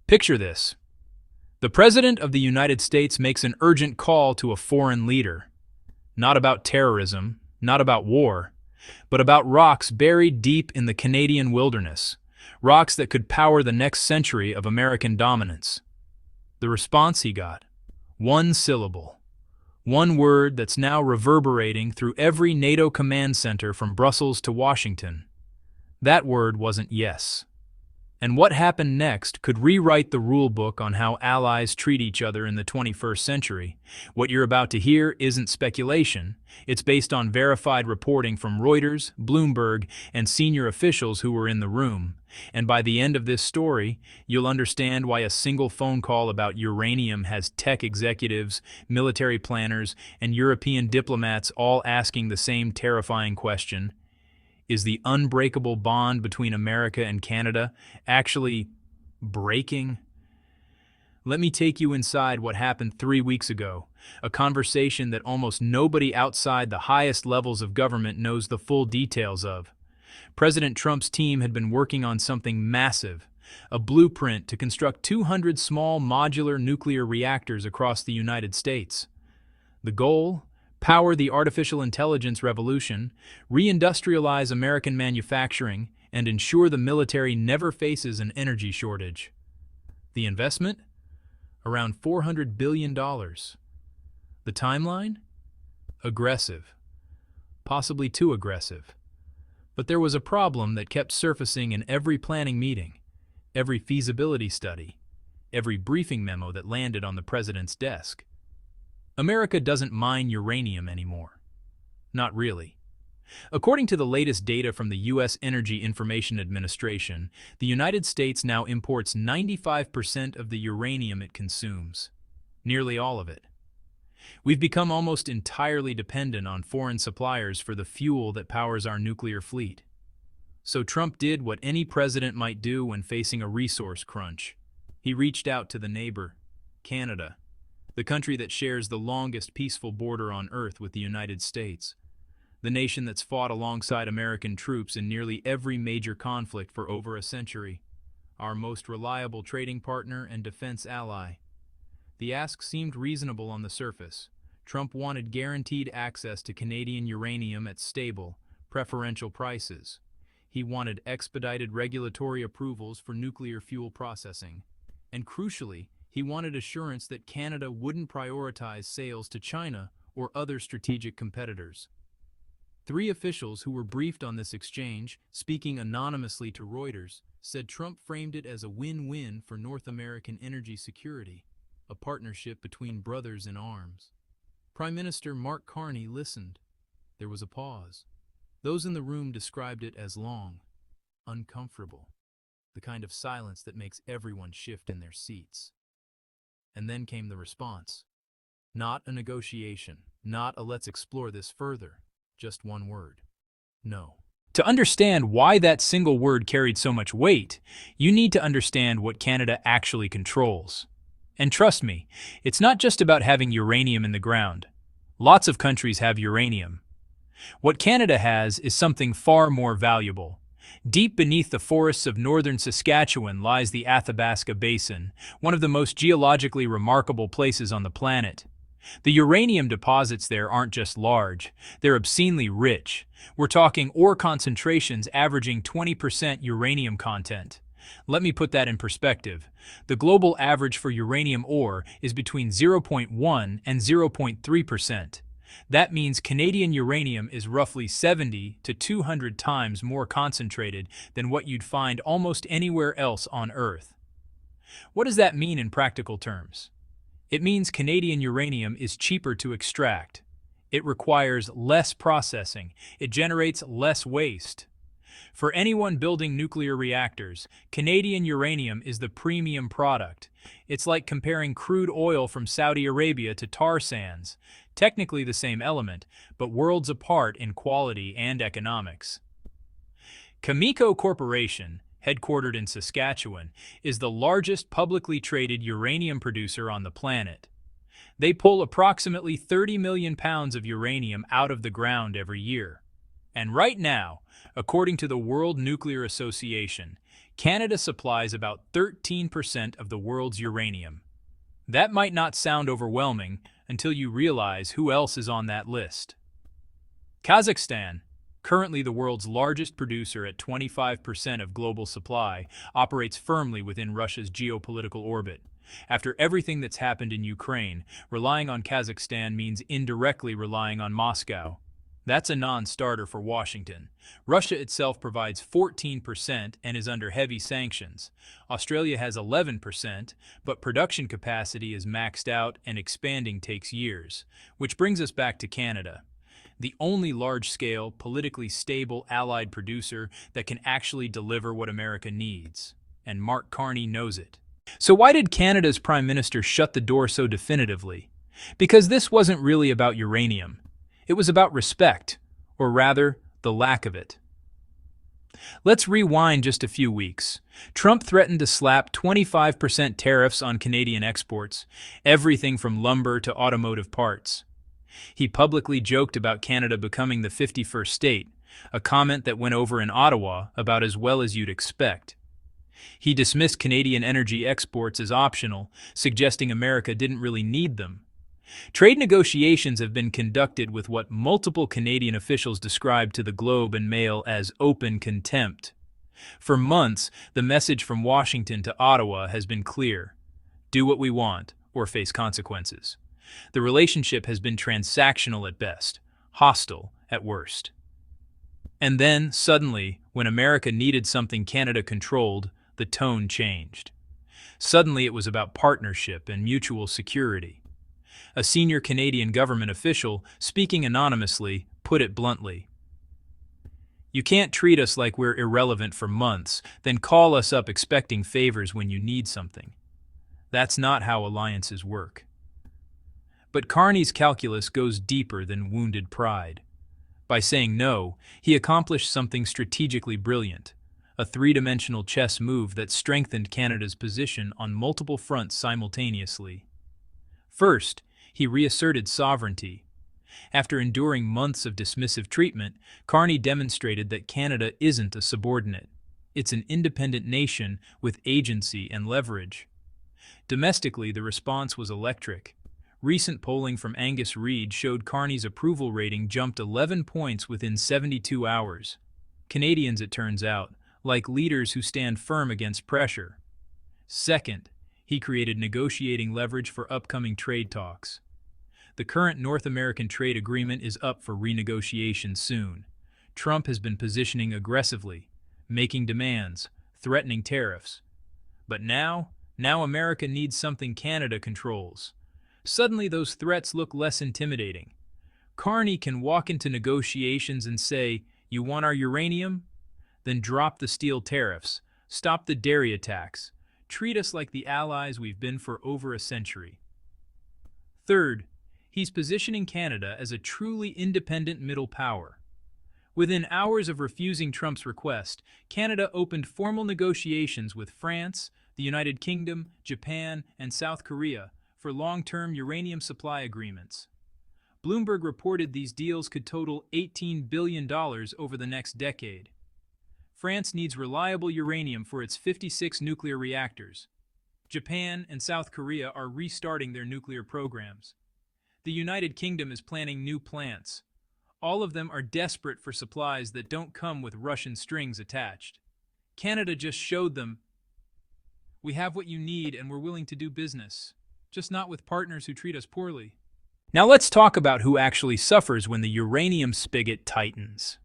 Picture this. The President of the United States makes an urgent call to a foreign leader. Not about terrorism, not about war, but about rocks buried deep in the Canadian wilderness. Rocks that could power the next century of American dominance. The response he got? One syllable. One word that's now reverberating through every NATO command center from Brussels to Washington. That word wasn't yes. And what happened next could rewrite the rule book on how allies treat each other in the 21st century. What you're about to hear isn't speculation. It's based on verified reporting from Reuters, Bloomberg, and senior officials who were in the room. And by the end of this story, you'll understand why a single phone call about uranium has tech executives, military planners, and European diplomats all asking the same terrifying question. Is the unbreakable bond between America and Canada actually breaking? Let me take you inside what happened 3 weeks ago, a conversation that almost nobody outside the highest levels of government knows the full details of. President Trump's team had been working on something massive, a blueprint to construct 200 small modular nuclear reactors across the United States. The goal? Power the artificial intelligence revolution, reindustrialize American manufacturing, and ensure the military never faces an energy shortage. The investment? Around $400 billion. The timeline? Aggressive. Possibly too aggressive. But there was a problem that kept surfacing in every planning meeting, every feasibility study, every briefing memo that landed on the president's desk. America doesn't mine uranium anymore. Not really. According to the latest data from the U.S. Energy Information Administration, the United States now imports 95% of the uranium it consumes. Nearly all of it. We've become almost entirely dependent on foreign suppliers for the fuel that powers our nuclear fleet. So Trump did what any president might do when facing a resource crunch. He reached out to the neighbor, Canada, the country that shares the longest peaceful border on Earth with the United States, the nation that's fought alongside American troops in nearly every major conflict for over a century, our most reliable trading partner and defense ally. The ask seemed reasonable on the surface. Trump wanted guaranteed access to Canadian uranium at stable, preferential prices. He wanted expedited regulatory approvals for nuclear fuel processing. And crucially, he wanted assurance that Canada wouldn't prioritize sales to China or other strategic competitors. 3 officials who were briefed on this exchange, speaking anonymously to Reuters, said Trump framed it as a win-win for North American energy security, a partnership between brothers in arms. Prime Minister Mark Carney listened. There was a pause. Those in the room described it as long, uncomfortable, the kind of silence that makes everyone shift in their seats. And then came the response. Not a negotiation, not a let's explore this further, just one word. No. To understand why that single word carried so much weight, you need to understand what Canada actually controls. And trust me, it's not just about having uranium in the ground. Lots of countries have uranium. What Canada has is something far more valuable. Deep beneath the forests of northern Saskatchewan lies the Athabasca Basin, one of the most geologically remarkable places on the planet. The uranium deposits there aren't just large, they're obscenely rich. We're talking ore concentrations averaging 20% uranium content. Let me put that in perspective. The global average for uranium ore is between 0.1 and 0.3%. That means Canadian uranium is roughly 70 to 200 times more concentrated than what you'd find almost anywhere else on Earth. What does that mean in practical terms? It means Canadian uranium is cheaper to extract. It requires less processing. It generates less waste. For anyone building nuclear reactors, Canadian uranium is the premium product. It's like comparing crude oil from Saudi Arabia to tar sands. Technically the same element, but worlds apart in quality and economics. Cameco Corporation, headquartered in Saskatchewan, is the largest publicly traded uranium producer on the planet. They pull approximately 30 million pounds of uranium out of the ground every year. And right now, according to the World Nuclear Association, Canada supplies about 13% of the world's uranium. That might not sound overwhelming until you realize who else is on that list. Kazakhstan, currently the world's largest producer at 25% of global supply, operates firmly within Russia's geopolitical orbit. After everything that's happened in Ukraine, relying on Kazakhstan means indirectly relying on Moscow. That's a non-starter for Washington. Russia itself provides 14% and is under heavy sanctions. Australia has 11%, but production capacity is maxed out and expanding takes years. Which brings us back to Canada, the only large-scale, politically stable allied producer that can actually deliver what America needs. And Mark Carney knows it. So why did Canada's Prime Minister shut the door so definitively? Because this wasn't really about uranium. It was about respect, or rather, the lack of it. Let's rewind just a few weeks. Trump threatened to slap 25% tariffs on Canadian exports, everything from lumber to automotive parts. He publicly joked about Canada becoming the 51st state, a comment that went over in Ottawa about as well as you'd expect. He dismissed Canadian energy exports as optional, suggesting America didn't really need them. Trade negotiations have been conducted with what multiple Canadian officials described to the Globe and Mail as open contempt. For months, the message from Washington to Ottawa has been clear: do what we want or face consequences. The relationship has been transactional at best, hostile at worst. And then, suddenly, when America needed something Canada controlled, the tone changed. Suddenly it was about partnership and mutual security. A senior Canadian government official, speaking anonymously, put it bluntly: "You can't treat us like we're irrelevant for months, then call us up expecting favors when you need something. That's not how alliances work." But Carney's calculus goes deeper than wounded pride. By saying no, he accomplished something strategically brilliant, a three-dimensional chess move that strengthened Canada's position on multiple fronts simultaneously. First, he reasserted sovereignty. After enduring months of dismissive treatment, Carney demonstrated that Canada isn't a subordinate. It's an independent nation with agency and leverage. Domestically, the response was electric. Recent polling from Angus Reid showed Carney's approval rating jumped 11 points within 72 hours. Canadians, it turns out, like leaders who stand firm against pressure. Second, he created negotiating leverage for upcoming trade talks. The current North American trade agreement is up for renegotiation soon. Trump has been positioning aggressively, making demands, threatening tariffs. But now America needs something Canada controls. Suddenly those threats look less intimidating. Carney can walk into negotiations and say, "You want our uranium? Then drop the steel tariffs, stop the dairy attacks, treat us like the allies we've been for over a century." Third, he's positioning Canada as a truly independent middle power. Within hours of refusing Trump's request, Canada opened formal negotiations with France, the United Kingdom, Japan, and South Korea for long-term uranium supply agreements. Bloomberg reported these deals could total $18 billion over the next decade. France needs reliable uranium for its 56 nuclear reactors. Japan and South Korea are restarting their nuclear programs. The United Kingdom is planning new plants. All of them are desperate for supplies that don't come with Russian strings attached. Canada just showed them, "We have what you need and we're willing to do business, just not with partners who treat us poorly." Now let's talk about who actually suffers when the uranium spigot tightens.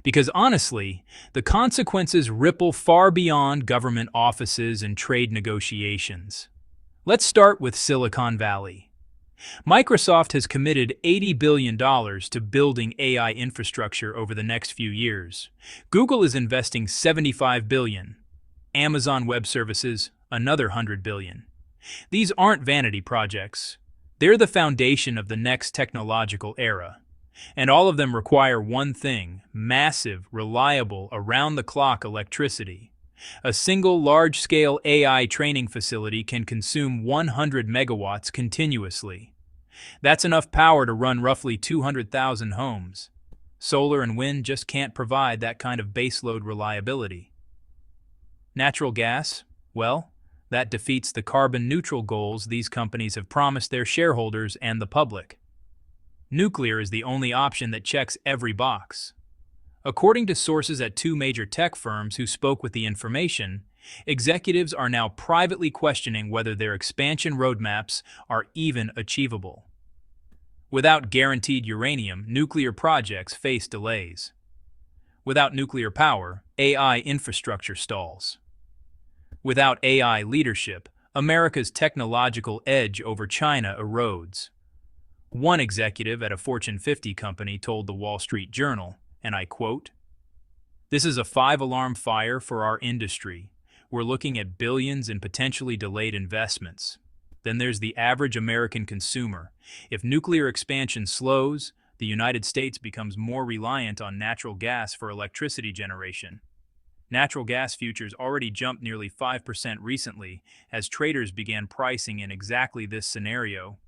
Because honestly, the consequences ripple far beyond government offices and trade negotiations. Let's start with Silicon Valley. Microsoft has committed $80 billion to building AI infrastructure over the next few years. Google is investing $75 billion. Amazon Web Services, another $100 billion. These aren't vanity projects. They're the foundation of the next technological era. And all of them require one thing: massive, reliable, around-the-clock electricity. A single large-scale AI training facility can consume 100 megawatts continuously. That's enough power to run roughly 200,000 homes. Solar and wind just can't provide that kind of baseload reliability. Natural gas? Well, that defeats the carbon neutral goals these companies have promised their shareholders and the public. Nuclear is the only option that checks every box. According to sources at two major tech firms who spoke with the information, executives are now privately questioning whether their expansion roadmaps are even achievable. Without guaranteed uranium, nuclear projects face delays. Without nuclear power, AI infrastructure stalls. Without AI leadership, America's technological edge over China erodes. One executive at a Fortune 50 company told the Wall Street Journal, and I quote, "This is a five-alarm fire for our industry. We're looking at billions in potentially delayed investments. Then there's the average American consumer. If nuclear expansion slows, the United States becomes more reliant on natural gas for electricity generation. Natural gas futures already jumped nearly 5% recently as traders began pricing in exactly this scenario.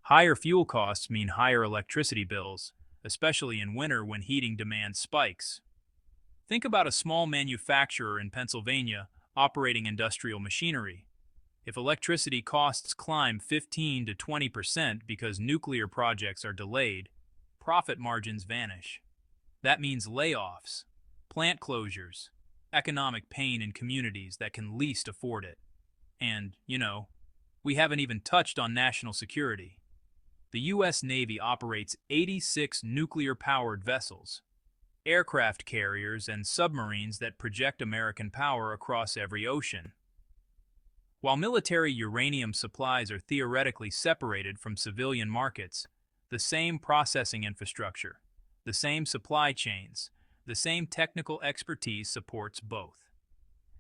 Higher fuel costs mean higher electricity bills, especially in winter when heating demand spikes. Think about a small manufacturer in Pennsylvania operating industrial machinery. If electricity costs climb 15 to 20% because nuclear projects are delayed, profit margins vanish. That means layoffs, plant closures, economic pain in communities that can least afford it. And, we haven't even touched on national security. The U.S. Navy operates 86 nuclear-powered vessels, aircraft carriers, and submarines that project American power across every ocean. While military uranium supplies are theoretically separated from civilian markets, the same processing infrastructure, the same supply chains, the same technical expertise supports both.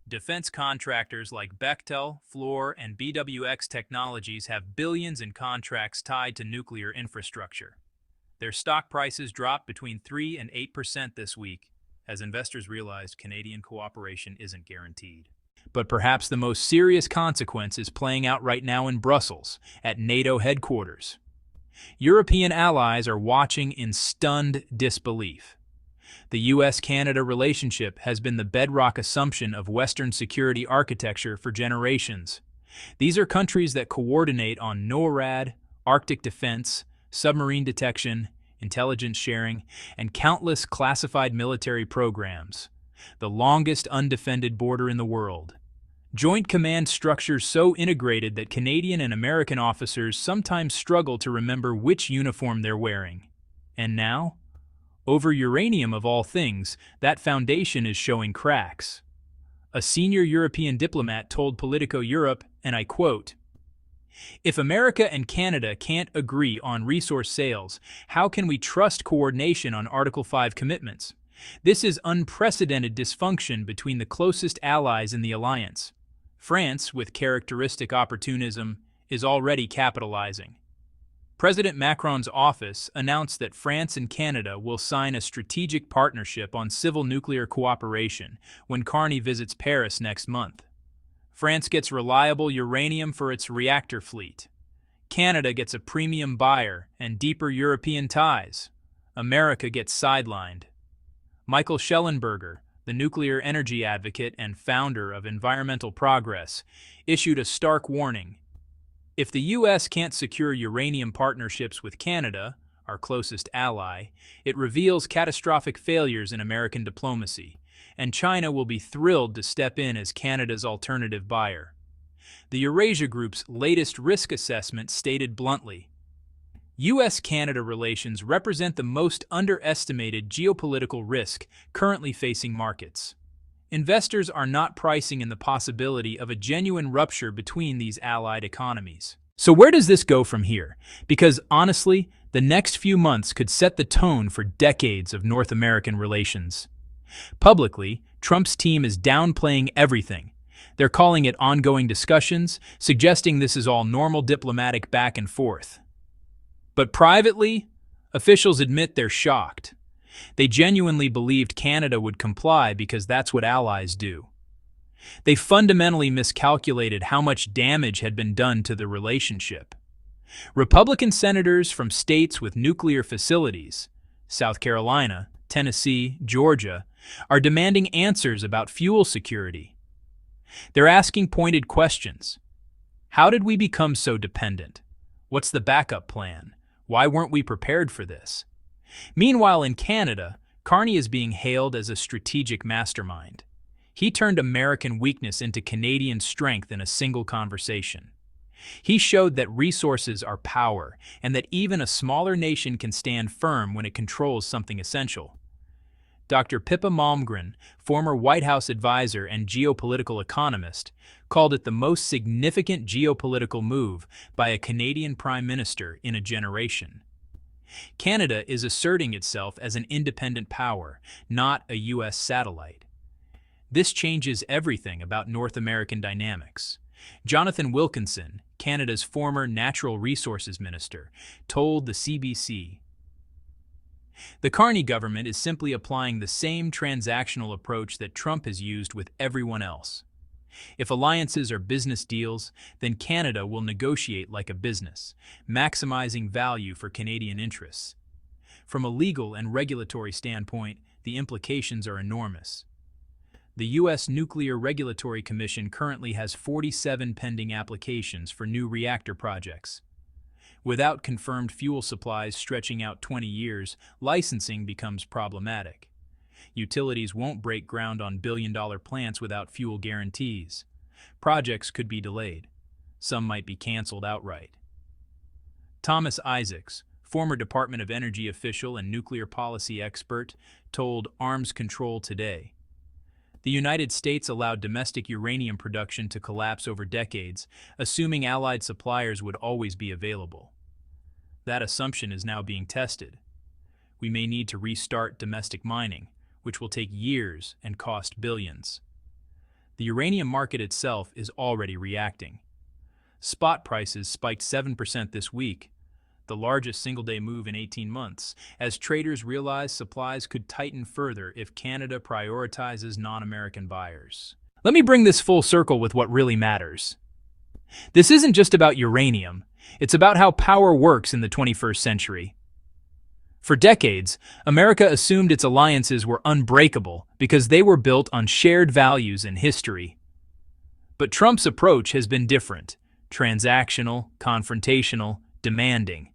Defense contractors like Bechtel, Fluor, and BWX Technologies have billions in contracts tied to nuclear infrastructure. Their stock prices dropped between 3 and 8% this week, as investors realized Canadian cooperation isn't guaranteed. But perhaps the most serious consequence is playing out right now in Brussels, at NATO headquarters. European allies are watching in stunned disbelief. The U.S.-Canada relationship has been the bedrock assumption of Western security architecture for generations. These are countries that coordinate on NORAD, Arctic defense, submarine detection, intelligence sharing, and countless classified military programs. The longest undefended border in the world. Joint command structures so integrated that Canadian and American officers sometimes struggle to remember which uniform they're wearing. And now? Over uranium of all things, that foundation is showing cracks. A senior European diplomat told Politico Europe, and I quote, "If America and Canada can't agree on resource sales, how can we trust coordination on Article 5 commitments? This is unprecedented dysfunction between the closest allies in the alliance. France, with characteristic opportunism, is already capitalizing." President Macron's office announced that France and Canada will sign a strategic partnership on civil nuclear cooperation when Carney visits Paris next month. France gets reliable uranium for its reactor fleet. Canada gets a premium buyer and deeper European ties. America gets sidelined. Michael Schellenberger, the nuclear energy advocate and founder of Environmental Progress, issued a stark warning. If the U.S. can't secure uranium partnerships with Canada, our closest ally, it reveals catastrophic failures in American diplomacy, and China will be thrilled to step in as Canada's alternative buyer. The Eurasia Group's latest risk assessment stated bluntly, U.S.-Canada relations represent the most underestimated geopolitical risk currently facing markets. Investors are not pricing in the possibility of a genuine rupture between these allied economies. So where does this go from here? Because honestly, the next few months could set the tone for decades of North American relations. Publicly, Trump's team is downplaying everything. They're calling it ongoing discussions, suggesting this is all normal diplomatic back and forth. But privately, officials admit they're shocked. They genuinely believed Canada would comply because that's what allies do. They fundamentally miscalculated how much damage had been done to the relationship. Republican senators from states with nuclear facilities, South Carolina, Tennessee, Georgia, are demanding answers about fuel security. They're asking pointed questions. How did we become so dependent? What's the backup plan? Why weren't we prepared for this? Meanwhile, in Canada, Carney is being hailed as a strategic mastermind. He turned American weakness into Canadian strength in a single conversation. He showed that resources are power and that even a smaller nation can stand firm when it controls something essential. Dr. Pippa Malmgren, former White House advisor and geopolitical economist, called it the most significant geopolitical move by a Canadian prime minister in a generation. Canada is asserting itself as an independent power, not a U.S. satellite. This changes everything about North American dynamics. Jonathan Wilkinson, Canada's former Natural Resources Minister, told the CBC, "The Carney government is simply applying the same transactional approach that Trump has used with everyone else. If alliances are business deals, then Canada will negotiate like a business, maximizing value for Canadian interests. From a legal and regulatory standpoint, the implications are enormous. The U.S. Nuclear Regulatory Commission currently has 47 pending applications for new reactor projects. Without confirmed fuel supplies stretching out 20 years, licensing becomes problematic. Utilities won't break ground on billion-dollar plants without fuel guarantees. Projects could be delayed. Some might be canceled outright." Thomas Isaacs, former Department of Energy official and nuclear policy expert, told Arms Control Today, "The United States allowed domestic uranium production to collapse over decades, assuming allied suppliers would always be available. That assumption is now being tested. We may need to restart domestic mining, which will take years and cost billions. The uranium market itself is already reacting. Spot prices spiked 7% this week, the largest single-day move in 18 months, as traders realize supplies could tighten further if Canada prioritizes non-American buyers." Let me bring this full circle with what really matters. This isn't just about uranium, it's about how power works in the 21st century. For decades, America assumed its alliances were unbreakable because they were built on shared values and history. But Trump's approach has been different: transactional, confrontational, demanding.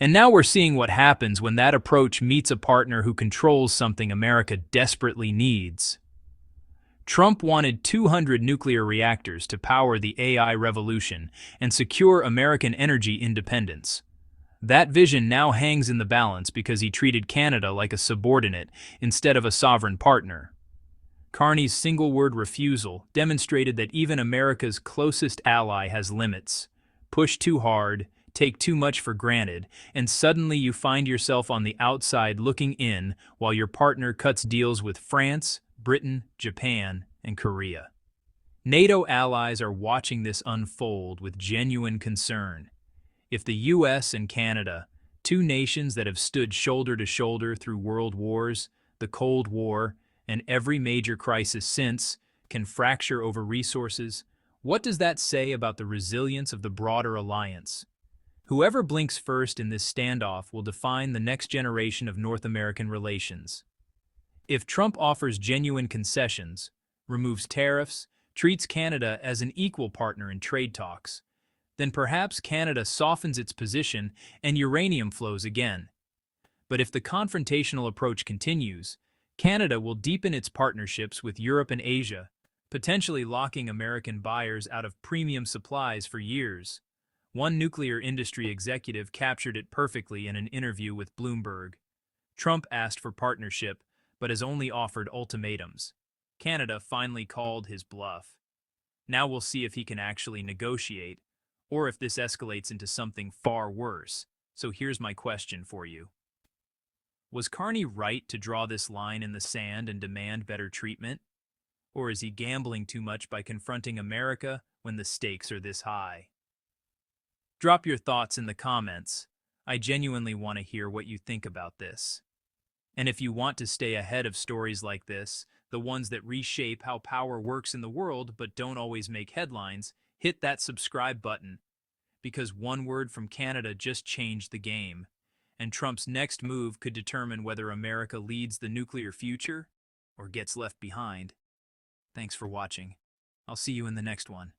And now we're seeing what happens when that approach meets a partner who controls something America desperately needs. Trump wanted 200 nuclear reactors to power the AI revolution and secure American energy independence. That vision now hangs in the balance because he treated Canada like a subordinate instead of a sovereign partner. Carney's single-word refusal demonstrated that even America's closest ally has limits. Push too hard, take too much for granted, and suddenly you find yourself on the outside looking in while your partner cuts deals with France, Britain, Japan, and Korea. NATO allies are watching this unfold with genuine concern. If the US and Canada, two nations that have stood shoulder to shoulder through world wars, the Cold War, and every major crisis since, can fracture over resources, what does that say about the resilience of the broader alliance? Whoever blinks first in this standoff will define the next generation of North American relations. If Trump offers genuine concessions, removes tariffs, treats Canada as an equal partner in trade talks, then perhaps Canada softens its position and uranium flows again. But if the confrontational approach continues, Canada will deepen its partnerships with Europe and Asia, potentially locking American buyers out of premium supplies for years. One nuclear industry executive captured it perfectly in an interview with Bloomberg. Trump asked for partnership, but has only offered ultimatums. Canada finally called his bluff. Now we'll see if he can actually negotiate, or if this escalates into something far worse. So here's my question for you. Was Carney right to draw this line in the sand and demand better treatment? Or is he gambling too much by confronting America when the stakes are this high? Drop your thoughts in the comments. I genuinely want to hear what you think about this. And if you want to stay ahead of stories like this, the ones that reshape how power works in the world but don't always make headlines, hit that subscribe button. Because one word from Canada just changed the game. And Trump's next move could determine whether America leads the nuclear future or gets left behind. Thanks for watching. I'll see you in the next one.